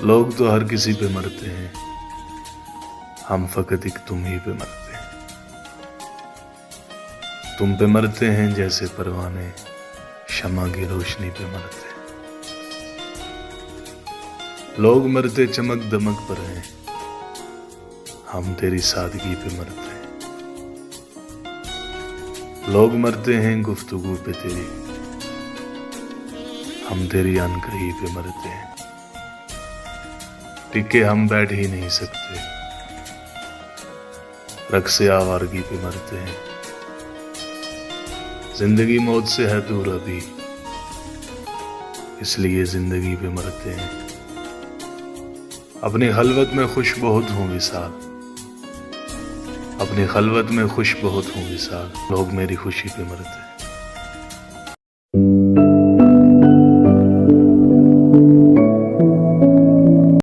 लोग तो हर किसी पे मरते हैं, हम फकत एक तुम ही पे मरते हैं। तुम पे मरते हैं जैसे परवाने शमा की रोशनी पे मरते हैं। लोग मरते चमक दमक पर हैं, हम तेरी सादगी पे मरते हैं। लोग मरते हैं गुफ्तगू पे तेरी, हम तेरी अनकही पे मरते हैं। टिके हम बैठ ही नहीं सकते, रक्से आवारगी पे मरते हैं। जिंदगी मौत से है दूर अभी, इसलिए जिंदगी पे मरते हैं। अपनी खलवत में खुश बहुत हूँ विसाल, अपनी खलवत में खुश बहुत हूँ विसाल। लोग मेरी खुशी पे मरते हैं।